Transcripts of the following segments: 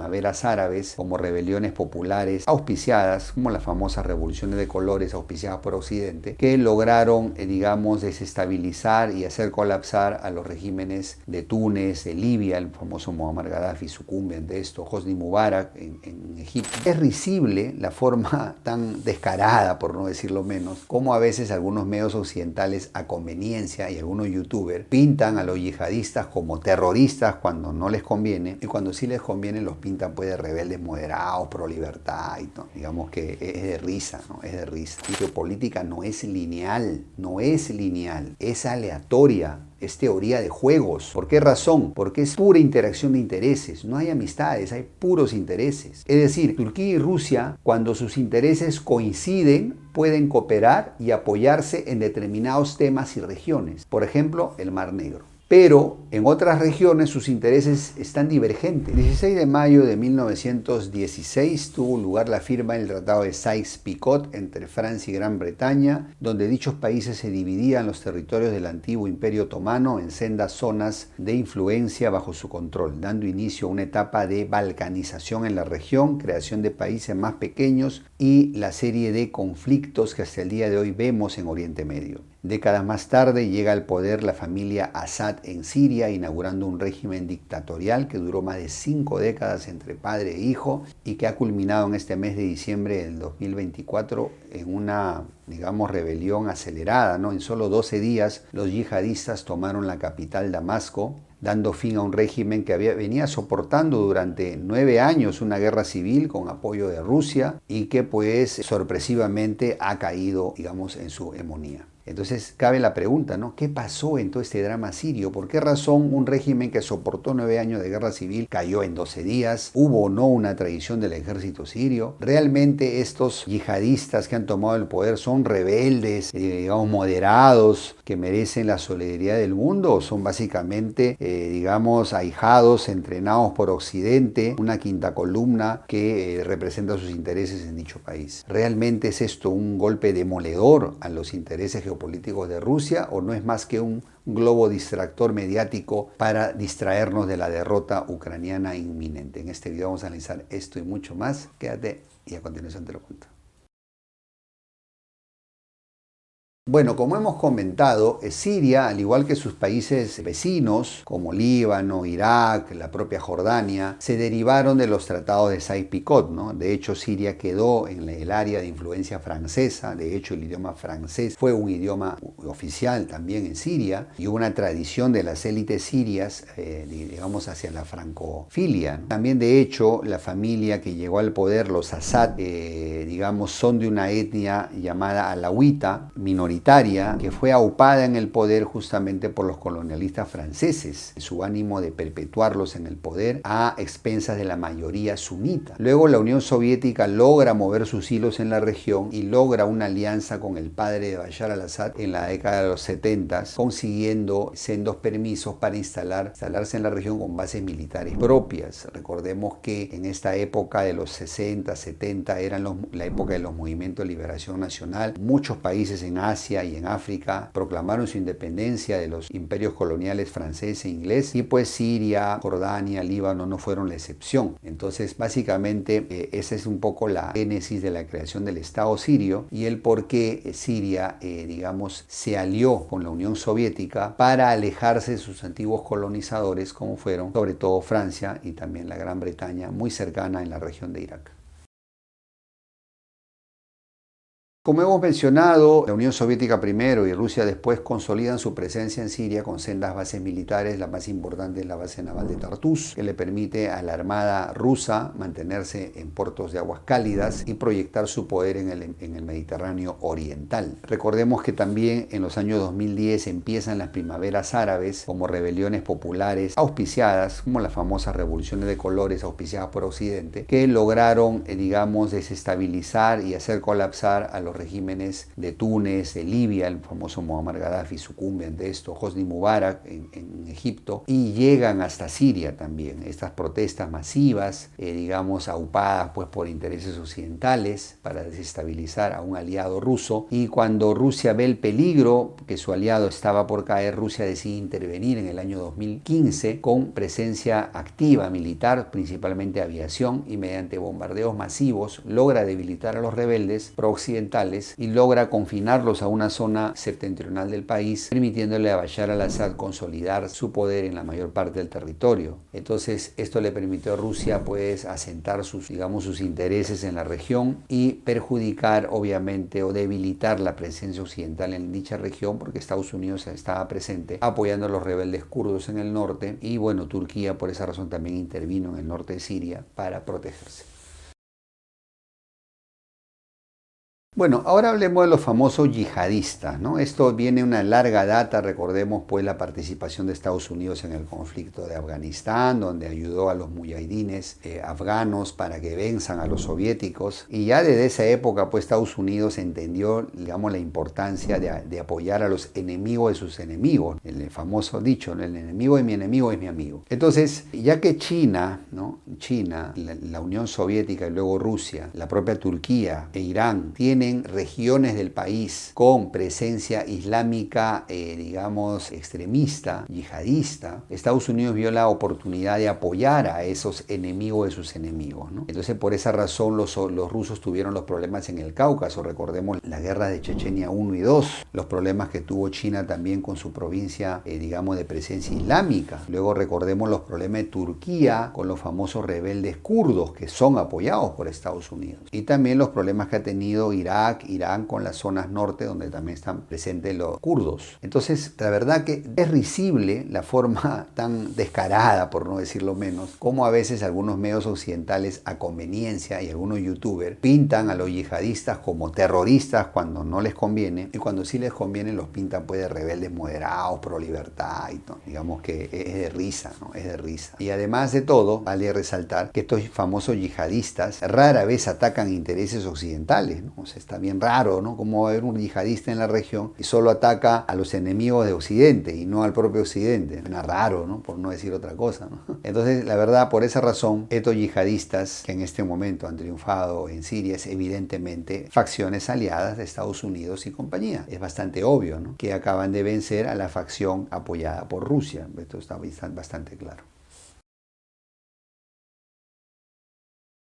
primaveras árabes como rebeliones populares auspiciadas, como las famosas revoluciones de colores auspiciadas por Occidente, que lograron, digamos, desestabilizar y hacer colapsar a los regímenes de Túnez, de Libia, el famoso Muammar Gaddafi sucumbe ante esto, Hosni Mubarak en Egipto. Es risible la forma tan descarada, por no decirlo menos, como a veces algunos medios occidentales a conveniencia y algunos youtubers pintan a los yihadistas como terroristas cuando no les conviene, y cuando sí les conviene los pintan pues de rebeldes moderados, pro libertad, y no, digamos que es de risa, ¿no? Es de risa. La geopolítica no es lineal, es aleatoria. Es teoría de juegos. ¿Por qué razón? Porque es pura interacción de intereses. No hay amistades, hay puros intereses. Es decir, Turquía y Rusia, cuando sus intereses coinciden, pueden cooperar y apoyarse en determinados temas y regiones. Por ejemplo, el Mar Negro. Pero en otras regiones sus intereses están divergentes. El 16 de mayo de 1916 tuvo lugar la firma del Tratado de Sykes-Picot entre Francia y Gran Bretaña, donde dichos países se dividían los territorios del antiguo Imperio Otomano en sendas zonas de influencia bajo su control, dando inicio a una etapa de balcanización en la región, creación de países más pequeños y la serie de conflictos que hasta el día de hoy vemos en Oriente Medio. Décadas más tarde llega al poder la familia Assad en Siria, inaugurando un régimen dictatorial que duró más de 5 décadas entre padre e hijo y que ha culminado en este mes de diciembre del 2024 en una, digamos, rebelión acelerada, ¿no? En solo 12 días los yihadistas tomaron la capital Damasco, dando fin a un régimen que venía soportando durante 9 años una guerra civil con apoyo de Rusia y que pues sorpresivamente ha caído, digamos, en su hegemonía. Entonces cabe la pregunta, ¿no? ¿Qué pasó en todo este drama sirio? ¿Por qué razón un régimen que soportó 9 años de guerra civil cayó en 12 días? ¿Hubo o no una traición del ejército sirio? ¿Realmente estos yihadistas que han tomado el poder son rebeldes, digamos, moderados, que merecen la solidaridad del mundo? ¿O son básicamente, digamos, ahijados, entrenados por Occidente, una quinta columna que representa sus intereses en dicho país? ¿Realmente es esto un golpe demoledor a los intereses geopolíticos de Rusia o no es más que un globo distractor mediático para distraernos de la derrota ucraniana inminente? En este video vamos a analizar esto y mucho más. Quédate y a continuación te lo cuento. Bueno, como hemos comentado, Siria, al igual que sus países vecinos, como Líbano, Irak, la propia Jordania, se derivaron de los tratados de Sykes-Picot, ¿no? De hecho, Siria quedó en el área de influencia francesa. De hecho, el idioma francés fue un idioma oficial también en Siria, y hubo una tradición de las élites sirias, digamos, hacia la francofilia. También, de hecho, la familia que llegó al poder, los Assad, digamos, son de una etnia llamada alawita, minoritaria, que fue aupada en el poder justamente por los colonialistas franceses, su ánimo de perpetuarlos en el poder a expensas de la mayoría sunita. Luego la Unión Soviética logra mover sus hilos en la región y logra una alianza con el padre de Bashar al-Assad en la década de los 70, consiguiendo sendos permisos para instalarse en la región con bases militares propias. Recordemos que en esta época de los 60, 70 eran la época de los movimientos de liberación nacional. Muchos países en Asia y en África proclamaron su independencia de los imperios coloniales francés e inglés, y pues Siria, Jordania, Líbano no fueron la excepción. Entonces básicamente esa es un poco la génesis de la creación del Estado sirio y el por qué Siria, digamos, se alió con la Unión Soviética para alejarse de sus antiguos colonizadores, como fueron sobre todo Francia y también la Gran Bretaña, muy cercana en la región de Irak. Como hemos mencionado, la Unión Soviética primero y Rusia después consolidan su presencia en Siria con sendas bases militares. La más importante es la base naval de Tartus, que le permite a la Armada rusa mantenerse en puertos de aguas cálidas y proyectar su poder en el Mediterráneo oriental. Recordemos que también en los años 2010 empiezan las primaveras árabes como rebeliones populares auspiciadas, como las famosas revoluciones de colores auspiciadas por Occidente, que lograron, digamos, desestabilizar y hacer colapsar a los los regímenes de Túnez, de Libia, el famoso Muammar Gaddafi sucumbe ante esto, Hosni Mubarak en Egipto, y llegan hasta Siria también. Estas protestas masivas, digamos, aupadas pues por intereses occidentales para desestabilizar a un aliado ruso, y cuando Rusia ve el peligro que su aliado estaba por caer, Rusia decide intervenir en el año 2015 con presencia activa militar, principalmente aviación, y mediante bombardeos masivos logra debilitar a los rebeldes prooccidentales y logra confinarlos a una zona septentrional del país, permitiéndole a Bashar al-Assad consolidar su poder en la mayor parte del territorio. Entonces esto le permitió a Rusia pues asentar sus, digamos, sus intereses en la región y perjudicar obviamente o debilitar la presencia occidental en dicha región, porque Estados Unidos estaba presente apoyando a los rebeldes kurdos en el norte, y bueno, Turquía por esa razón también intervino en el norte de Siria para protegerse. Bueno, ahora hablemos de los famosos yihadistas, ¿no? Esto viene una larga data, recordemos pues la participación de Estados Unidos en el conflicto de Afganistán, donde ayudó a los mujahidines afganos para que venzan a los soviéticos, y ya desde esa época pues Estados Unidos entendió, digamos, la importancia de apoyar a los enemigos de sus enemigos, el famoso dicho, ¿no? El enemigo de mi enemigo es mi amigo. Entonces, ya que China, ¿no? La Unión Soviética y luego Rusia, la propia Turquía e Irán tienen regiones del país con presencia islámica, digamos, extremista, yihadista, Estados Unidos vio la oportunidad de apoyar a esos enemigos de sus enemigos, ¿no? Entonces, por esa razón, los rusos tuvieron los problemas en el Cáucaso. Recordemos la guerra de Chechenia 1 y 2, los problemas que tuvo China también con su provincia, digamos, de presencia islámica. Luego recordemos los problemas de Turquía con los famosos rebeldes kurdos, que son apoyados por Estados Unidos. Y también los problemas que ha tenido Irak, Irán con las zonas norte donde también están presentes los kurdos. Entonces, la verdad que es risible la forma tan descarada, por no decirlo menos, como a veces algunos medios occidentales a conveniencia y algunos youtubers pintan a los yihadistas como terroristas cuando no les conviene, y cuando sí les conviene los pintan pues de rebeldes moderados, pro libertad, y no, digamos que es de risa, ¿no? Es de risa. Y además de todo, vale resaltar que estos famosos yihadistas rara vez atacan intereses occidentales, ¿no? O sea, está bien raro, ¿no? Cómo va a haber un yihadista en la región y solo ataca a los enemigos de Occidente y no al propio Occidente. Suena raro, ¿no? Por no decir otra cosa, ¿no? Entonces, la verdad, por esa razón, estos yihadistas que en este momento han triunfado en Siria es evidentemente facciones aliadas de Estados Unidos y compañía. Es bastante obvio, ¿no? Que acaban de vencer a la facción apoyada por Rusia. Esto está bastante claro.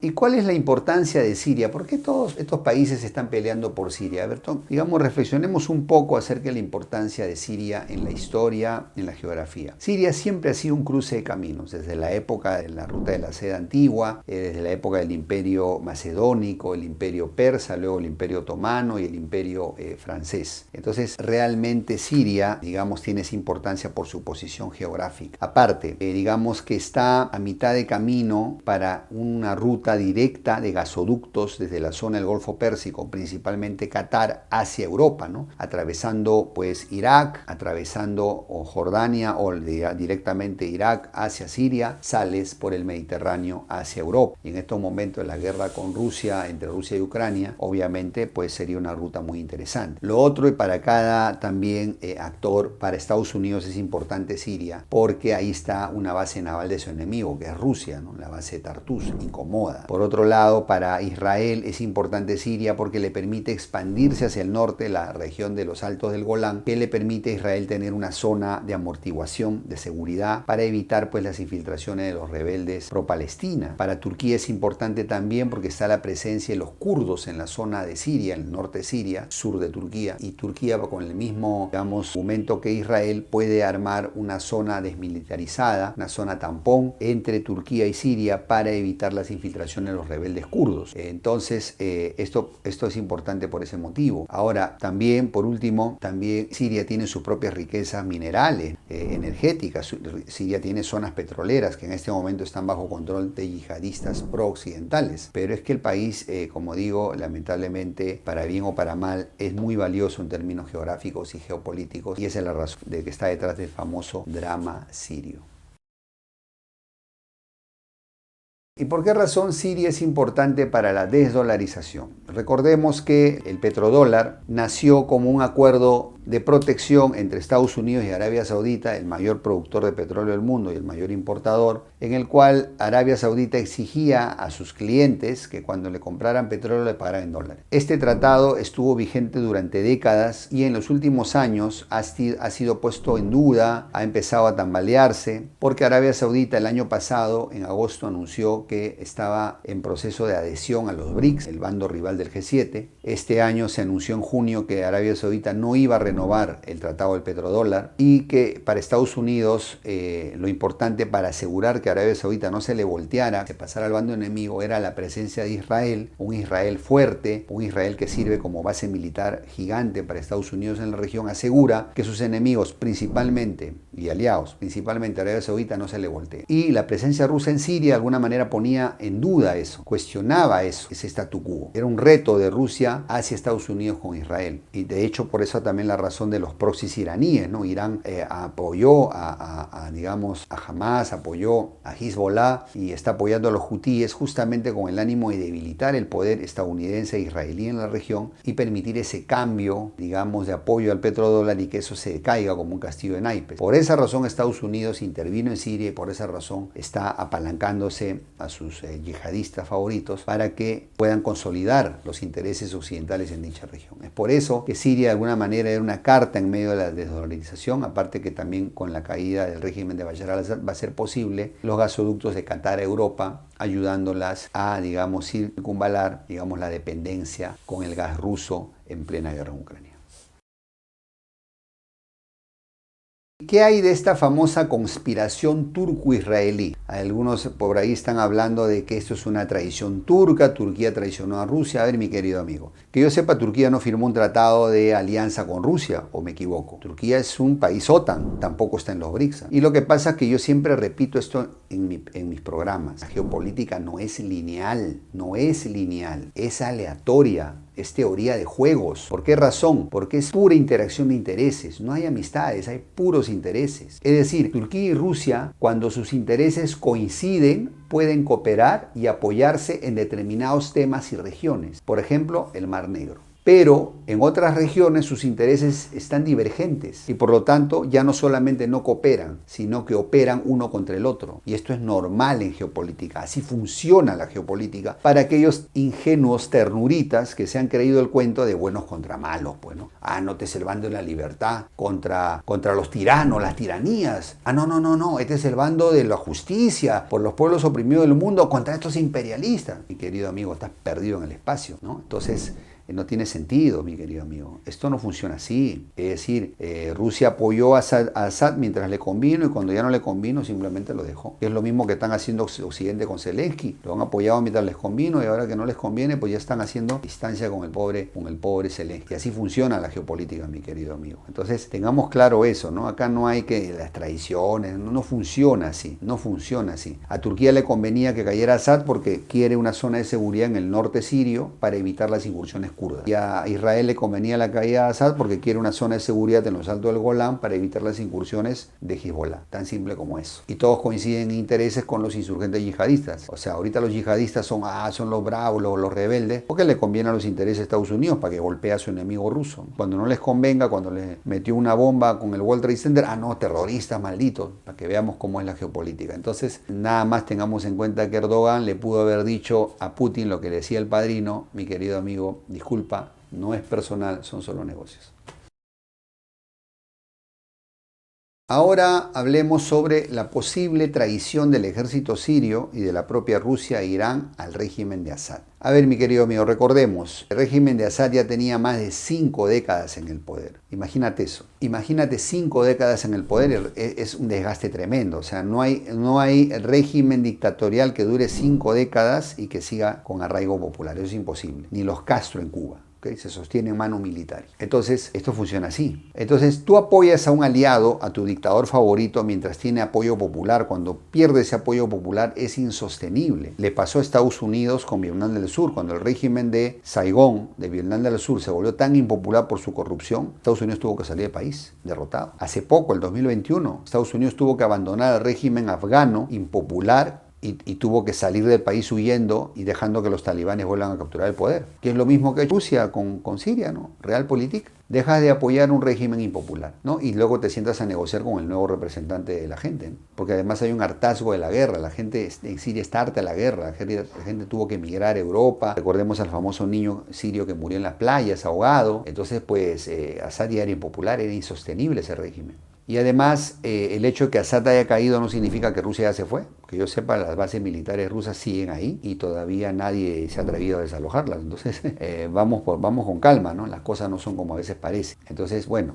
¿Y cuál es la importancia de Siria? ¿Por qué todos estos países están peleando por Siria? A ver, digamos, reflexionemos un poco acerca de la importancia de Siria en la historia, en la geografía. Siria siempre ha sido un cruce de caminos, desde la época de la ruta de la seda antigua, desde la época del imperio macedónico, el imperio persa, luego el imperio otomano y el imperio francés. Entonces, realmente Siria, digamos, tiene esa importancia por su posición geográfica. Aparte, digamos que está a mitad de camino para una ruta directa de gasoductos desde la zona del Golfo Pérsico, principalmente Qatar, hacia Europa, ¿no? Atravesando pues Irak, atravesando Jordania o directamente Irak hacia Siria, sales por el Mediterráneo hacia Europa. Y en estos momentos de la guerra con Rusia, entre Rusia y Ucrania, obviamente pues sería una ruta muy interesante. Lo otro, y para cada también actor, para Estados Unidos es importante Siria, porque ahí está una base naval de su enemigo, que es Rusia, ¿no? La base de Tartus, incomoda. Por otro lado, para Israel es importante Siria porque le permite expandirse hacia el norte, la región de los Altos del Golán, que le permite a Israel tener una zona de amortiguación, de seguridad, para evitar pues las infiltraciones de los rebeldes pro-Palestina. Para Turquía es importante también porque está la presencia de los kurdos en la zona de Siria, en el norte de Siria, sur de Turquía, y Turquía con el mismo, digamos, momento que Israel puede armar una zona desmilitarizada, una zona tampón entre Turquía y Siria para evitar las infiltraciones de los rebeldes kurdos. Entonces, esto es importante por ese motivo. Ahora, también, por último, también Siria tiene sus propias riquezas minerales, energéticas. Siria tiene zonas petroleras que en este momento están bajo control de yihadistas pro-occidentales. Pero es que el país, como digo, lamentablemente, para bien o para mal, es muy valioso en términos geográficos y geopolíticos, y esa es la razón de que está detrás del famoso drama sirio. ¿Y por qué razón Siria es importante para la desdolarización? Recordemos que el petrodólar nació como un acuerdo de protección entre Estados Unidos y Arabia Saudita, el mayor productor de petróleo del mundo y el mayor importador, en el cual Arabia Saudita exigía a sus clientes que cuando le compraran petróleo le pagaran en dólares. Este tratado estuvo vigente durante décadas y en los últimos años ha sido puesto en duda, ha empezado a tambalearse, porque Arabia Saudita el año pasado, en agosto, anunció que estaba en proceso de adhesión a los BRICS, el bando rival del G7. Este año se anunció en junio que Arabia Saudita no iba a renovar el tratado del petrodólar y que para Estados Unidos lo importante para asegurar que Arabia Saudita no se le volteara, se pasara al bando enemigo, era la presencia de Israel, un Israel fuerte, un Israel que sirve como base militar gigante para Estados Unidos en la región, asegura que sus enemigos principalmente y aliados, principalmente Arabia Saudita, no se le voltee. Y la presencia rusa en Siria de alguna manera ponía en duda eso, cuestionaba eso, ese statu quo. Era un reto de Rusia hacia Estados Unidos con Israel. Y de hecho por eso también la razón de los proxies iraníes, ¿no? Irán apoyó digamos, a Hamas, apoyó a Hezbollah y está apoyando a los hutíes justamente con el ánimo de debilitar el poder estadounidense e israelí en la región y permitir ese cambio, digamos, de apoyo al petrodólar y que eso se caiga como un castillo de naipes. Por esa razón Estados Unidos intervino en Siria y por esa razón está apalancándose a sus yihadistas favoritos para que puedan consolidar los intereses occidentales en dicha región. Es por eso que Siria de alguna manera era una carta en medio de la desdolarización, aparte que también con la caída del régimen de Bashar al-Assad va a ser posible los gasoductos de Qatar a Europa, ayudándolas a, digamos, circunvalar, digamos, la dependencia con el gas ruso en plena guerra en Ucrania. ¿Qué hay de esta famosa conspiración turco-israelí? Algunos por ahí están hablando de que esto es una traición turca, Turquía traicionó a Rusia. A ver, mi querido amigo, que yo sepa, Turquía no firmó un tratado de alianza con Rusia, ¿o me equivoco? Turquía es un país OTAN, tampoco está en los BRICS. Y lo que pasa es que yo siempre repito esto en mis programas. La geopolítica no es lineal, es aleatoria. Es teoría de juegos. ¿Por qué razón? Porque es pura interacción de intereses. No hay amistades, hay puros intereses. Es decir, Turquía y Rusia, cuando sus intereses coinciden, pueden cooperar y apoyarse en determinados temas y regiones. Por ejemplo, el Mar Negro. Pero en otras regiones sus intereses están divergentes y por lo tanto ya no solamente no cooperan, sino que operan uno contra el otro. Y esto es normal en geopolítica, así funciona la geopolítica para aquellos ingenuos ternuritas que se han creído el cuento de buenos contra malos. Bueno, no te es el bando de la libertad contra los tiranos, las tiranías. No, este es el bando de la justicia por los pueblos oprimidos del mundo contra estos imperialistas. Mi querido amigo, estás perdido en el espacio, ¿no? Entonces, no tiene sentido, mi querido amigo. Esto no funciona así. Es decir, Rusia apoyó a Assad mientras le convino y cuando ya no le convino simplemente lo dejó. Es lo mismo que están haciendo Occidente con Zelensky. Lo han apoyado mientras les convino y ahora que no les conviene, pues ya están haciendo distancia con el pobre Zelensky. Así funciona la geopolítica, mi querido amigo. Entonces, tengamos claro eso, ¿no? Acá no hay que las traiciones, no funciona así, no funciona así. A Turquía le convenía que cayera Assad porque quiere una zona de seguridad en el norte sirio para evitar las incursiones kurdas. Y a Israel le convenía la caída de Assad porque quiere una zona de seguridad en los altos del Golán para evitar las incursiones de Hezbollah. Tan simple como eso. Y todos coinciden en intereses con los insurgentes yihadistas. O sea, ahorita los yihadistas son los bravos, los rebeldes, porque le conviene a los intereses de Estados Unidos para que golpee a su enemigo ruso. Cuando no les convenga, cuando les metió una bomba con el World Trade Center, terroristas malditos, para que veamos cómo es la geopolítica. Entonces, nada más tengamos en cuenta que Erdogan le pudo haber dicho a Putin lo que le decía el padrino: mi querido amigo, disculpa, no es personal, son solo negocios. Ahora hablemos sobre la posible traición del ejército sirio y de la propia Rusia e Irán al régimen de Assad. A ver, mi querido amigo, recordemos, el régimen de Assad ya tenía más de 5 décadas en el poder. Imagínate eso. Imagínate 5 décadas en el poder, es un desgaste tremendo. O sea, no hay régimen dictatorial que dure 5 décadas y que siga con arraigo popular. Eso es imposible. Ni los Castro en Cuba. Se sostiene en mano militar. Entonces, esto funciona así. Entonces, tú apoyas a un aliado, a tu dictador favorito, mientras tiene apoyo popular. Cuando pierde ese apoyo popular, es insostenible. Le pasó a Estados Unidos con Vietnam del Sur. Cuando el régimen de Saigón, de Vietnam del Sur, se volvió tan impopular por su corrupción, Estados Unidos tuvo que salir del país, derrotado. Hace poco, el 2021, Estados Unidos tuvo que abandonar el régimen afgano, impopular y tuvo que salir del país huyendo y dejando que los talibanes vuelvan a capturar el poder. Que es lo mismo que Rusia con Siria, ¿no? Realpolitik. Dejas de apoyar un régimen impopular, ¿no? Y luego te sientas a negociar con el nuevo representante de la gente, ¿no? Porque además hay un hartazgo de la guerra. La gente en Siria está harta de la guerra. La gente tuvo que emigrar a Europa. Recordemos al famoso niño sirio que murió en las playas ahogado. Entonces, pues, Assad ya era impopular, era insostenible ese régimen. Y además, el hecho de que Assad haya caído no significa que Rusia ya se fue. Que yo sepa, las bases militares rusas siguen ahí y todavía nadie se ha atrevido a desalojarlas. Entonces, vamos con calma, ¿no? Las cosas no son como a veces parece. Entonces, bueno,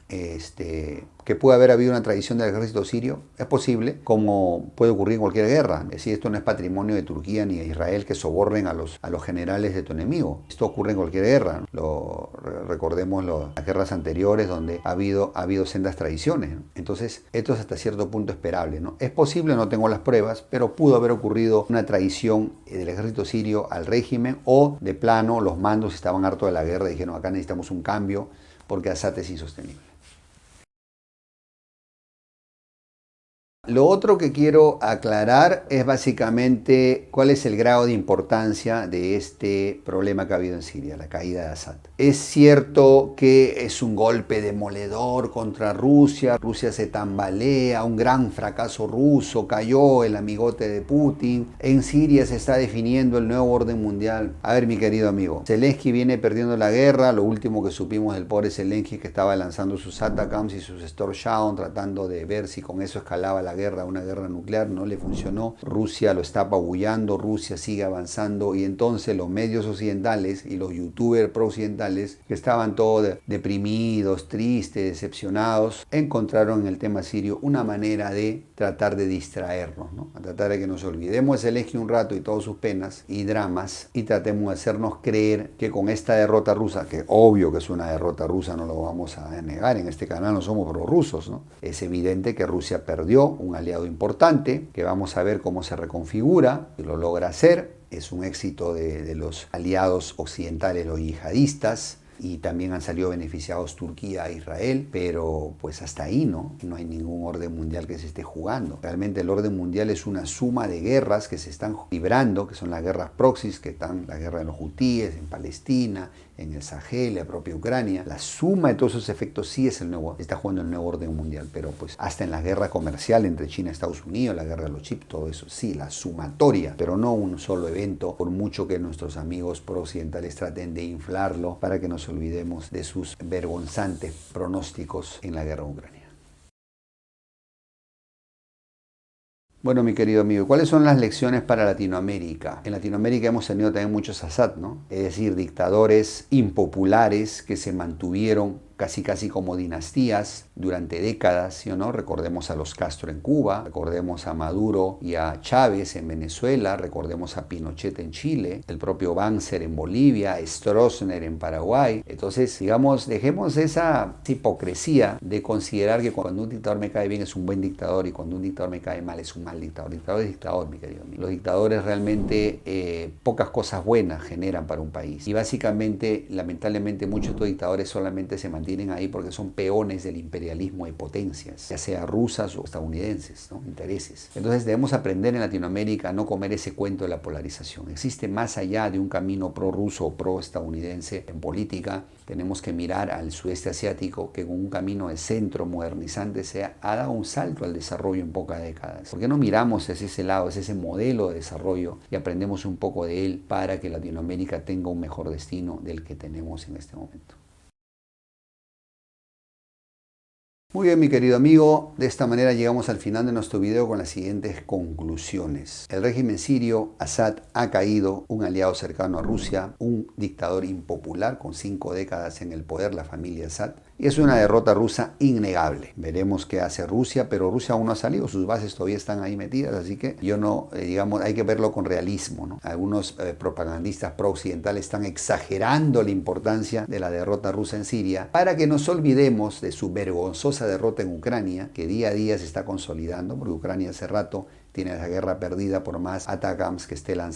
que puede haber habido una traición del ejército sirio, es posible, como puede ocurrir en cualquier guerra. Es decir, esto no es patrimonio de Turquía ni de Israel que sobornen a los generales de tu enemigo. Esto ocurre en cualquier guerra, ¿no? Recordemos las guerras anteriores donde ha habido sendas traiciones, ¿no? Entonces, esto es hasta cierto punto esperable, ¿no? Es posible, no tengo las pruebas, pero pudo haber ocurrido una traición del ejército sirio al régimen, o de plano los mandos estaban hartos de la guerra y dijeron, acá necesitamos un cambio porque Assad es insostenible. Lo otro que quiero aclarar es básicamente cuál es el grado de importancia de este problema que ha habido en Siria, la caída de Assad. Es cierto que es un golpe demoledor contra Rusia, Rusia se tambalea, un gran fracaso ruso, cayó el amigote de Putin, en Siria se está definiendo el nuevo orden mundial. A ver, mi querido amigo, Zelensky viene perdiendo la guerra, lo último que supimos del pobre Zelensky que estaba lanzando sus ATACMS y sus Storm Shadow tratando de ver si con eso escalaba la guerra, una guerra nuclear, no le funcionó. Rusia lo está apabullando, Rusia sigue avanzando y entonces los medios occidentales y los youtubers pro-occidentales que estaban todos deprimidos, tristes, decepcionados, encontraron en el tema sirio una manera de tratar de distraernos, ¿no? A tratar de que nos olvidemos de Zelensky un rato y todas sus penas y dramas y tratemos de hacernos creer que con esta derrota rusa, que obvio que es una derrota rusa, no lo vamos a negar, en este canal no somos prorrusos, ¿no? Es evidente que Rusia perdió un aliado importante, que vamos a ver cómo se reconfigura, y lo logra hacer. Es un éxito de los aliados occidentales, los yihadistas, y también han salido beneficiados Turquía e Israel, pero pues hasta ahí no hay ningún orden mundial que se esté jugando. Realmente el orden mundial es una suma de guerras que se están librando, que son las guerras proxies, que están la guerra de los hutíes en Palestina, en el Sahel, la propia Ucrania. La suma de todos esos efectos sí es está jugando el nuevo orden mundial, pero pues hasta en la guerra comercial entre China y Estados Unidos, la guerra de los chips, todo eso sí, la sumatoria, pero no un solo evento, por mucho que nuestros amigos pro-occidentales traten de inflarlo para que nos olvidemos de sus vergonzantes pronósticos en la guerra en Ucrania. Bueno, mi querido amigo, ¿cuáles son las lecciones para Latinoamérica? En Latinoamérica hemos tenido también muchos Assad, ¿no? Es decir, dictadores impopulares que se mantuvieron casi como dinastías durante décadas, ¿sí o no? Recordemos a los Castro en Cuba, recordemos a Maduro y a Chávez en Venezuela, recordemos a Pinochet en Chile, el propio Banzer en Bolivia, Stroessner en Paraguay. Entonces, digamos, dejemos esa hipocresía de considerar que cuando un dictador me cae bien es un buen dictador y cuando un dictador me cae mal es un mal dictador. Dictador es dictador, mi querido amigo. Los dictadores realmente pocas cosas buenas generan para un país. Y básicamente, lamentablemente, muchos de estos dictadores solamente se mantienen ahí porque son peones del imperialismo de potencias, ya sea rusas o estadounidenses, ¿no? Intereses. Entonces debemos aprender en Latinoamérica a no comer ese cuento de la polarización. Existe más allá de un camino pro-ruso o pro-estadounidense en política. Tenemos que mirar al sudeste asiático que con un camino de centro modernizante ha dado un salto al desarrollo en pocas décadas. ¿Por qué no miramos hacia ese lado, hacia ese modelo de desarrollo y aprendemos un poco de él para que Latinoamérica tenga un mejor destino del que tenemos en este momento? Muy bien, mi querido amigo, de esta manera llegamos al final de nuestro video con las siguientes conclusiones. El régimen sirio, Assad, ha caído, un aliado cercano a Rusia, un dictador impopular con 5 décadas en el poder, la familia Assad, y es una derrota rusa innegable. Veremos qué hace Rusia, pero Rusia aún no ha salido, sus bases todavía están ahí metidas, así que yo no, digamos, hay que verlo con realismo, ¿no? Algunos propagandistas pro-occidentales están exagerando la importancia de la derrota rusa en Siria para que nos olvidemos de su vergonzosa derrota en Ucrania, que día a día se está consolidando, porque Ucrania hace rato tiene la guerra perdida por más ATACMS que esté lanzando.